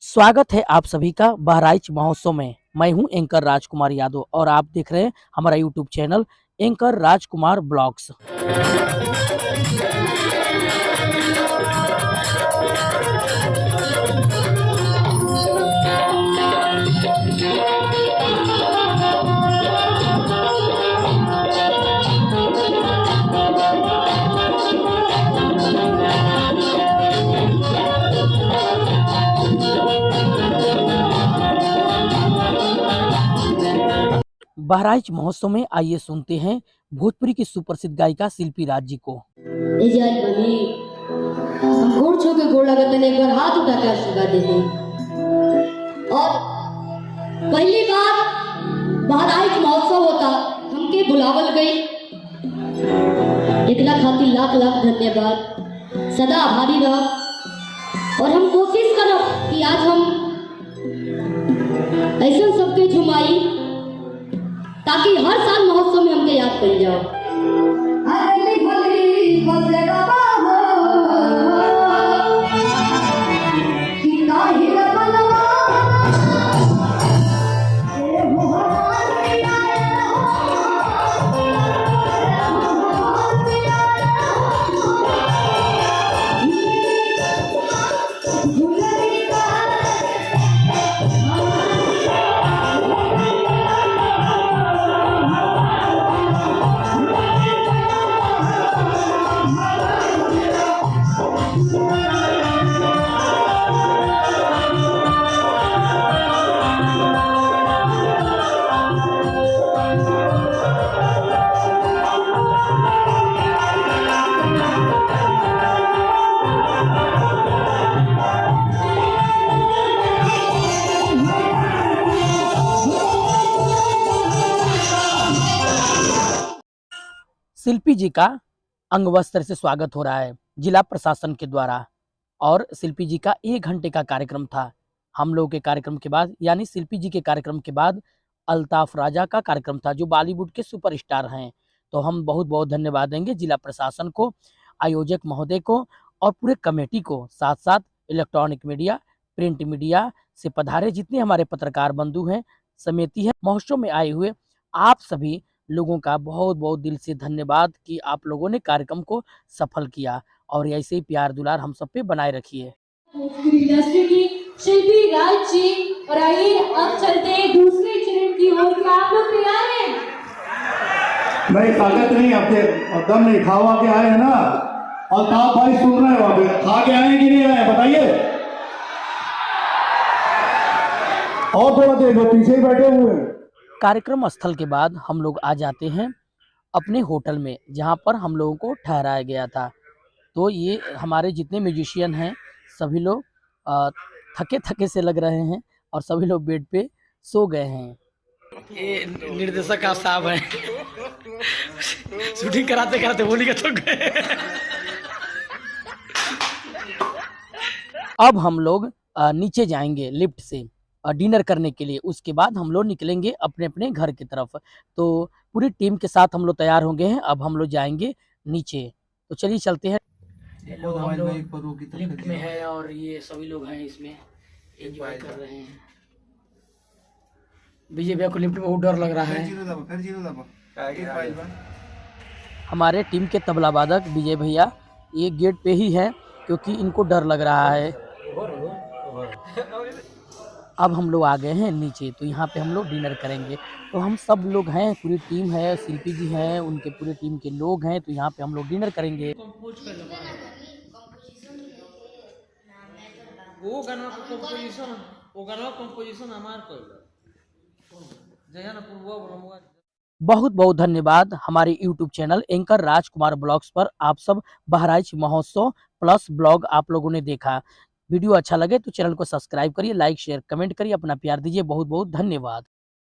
स्वागत है आप सभी का बहराइच महोत्सव में। मैं हूं एंकर राजकुमार यादव और आप देख रहे हैं हमारा यूट्यूब चैनल एंकर राजकुमार ब्लॉग्स। बहराइच महोत्सव में आइए सुनते हैं भोजपुरी की सुप्रसिद्ध गायिका शिल्पी राज जी को। हम गोड़ छू के गोड़ लगत एक बार हाथ उठा के आशीर्वाद देते। और पहली बार बहराइच महोत्सव होता हमके बुलावल गई, एकला खातिर लाख लाख धन्यवाद। सदा आभारी रह और हम कोशिश करब कि आज हम ऐसा सबके झुमाई ताकि हर साल महोत्सव में हमके याद कर जाओ। शिल्पी जी का अंग वस्त्र से स्वागत हो रहा है जिला प्रशासन के द्वारा और शिल्पी जी का 1 घंटे का कार्यक्रम था। हम लोग के कार्यक्रम के बाद यानी शिल्पी जी के कार्यक्रम के बाद अल्ताफ राजा का कार्यक्रम था जो बॉलीवुड के सुपरस्टार हैं। तो हम बहुत बहुत धन्यवाद देंगे जिला प्रशासन को, आयोजक महोदय को और पूरे कमेटी को, साथ साथ इलेक्ट्रॉनिक मीडिया, प्रिंट मीडिया से पधारे जितने हमारे पत्रकार बंधु हैं, समिति है, महोत्सव में आए हुए आप सभी लोगों का बहुत बहुत दिल से धन्यवाद कि आप लोगों ने कार्यक्रम को सफल किया और ऐसे ही प्यार दुलार हम सब पे बनाए रखिए। इंडस्ट्री की शिल्पी राज जी, और आइए अब चलते हैं दूसरे चरण की ओर। क्या आप लोग तैयार हैं? नहीं, ताकत नहीं, आपके दम नहीं, खावा के आए हैं ना। अल्ताफ भाई सुन रहे हैं, वहां पे खा के आए कि नहीं आए बताइए। और थोड़ा देखो, पीछे ही बैठे हुए हैं। कार्यक्रम स्थल के बाद हम लोग आ जाते हैं अपने होटल में जहां पर हम लोगों को ठहराया गया था। तो ये हमारे जितने म्यूजिशियन हैं सभी लोग थके थके से लग रहे हैं और सभी लोग बेड पे सो गए हैं। ये निर्देशक आप साहब हैं शूटिंग कराते कराते बोली तो गए। अब हम लोग नीचे जाएंगे लिफ्ट से डिनर करने के लिए। उसके बाद हम लोग निकलेंगे अपने अपने घर की तरफ। तो पूरी टीम के साथ हम लोग तैयार होंगे हैं। अब हम लोग जाएंगे नीचे, तो चलिए चलते हैं। हम लोग लिफ्ट में है और ये सभी लोग हैं इसमें एंजॉय कर रहे हैं। विजय भैया को लिफ्ट में बहुत डर लग रहा है। हमारे टीम के तबला वादक विजय भैया ये गेट पे ही है क्योंकि इनको डर लग रहा है। अब हम लोग आ गए हैं नीचे, तो यहाँ पे हम लोग डिनर करेंगे। तो हम सब लोग हैं, पूरी टीम है, शिल्पी जी हैं, उनके पूरे टीम के लोग हैं, तो यहाँ पे हम लोग डिनर करेंगे। बहुत बहुत धन्यवाद हमारे YouTube चैनल एंकर राजकुमार ब्लॉग्स पर आप सब बहराइच महोत्सव प्लस ब्लॉग आप लोगों ने देखा। वीडियो अच्छा लगे तो चैनल को सब्सक्राइब करिए, लाइक शेयर कमेंट करिए, अपना प्यार दीजिए। बहुत बहुत धन्यवाद।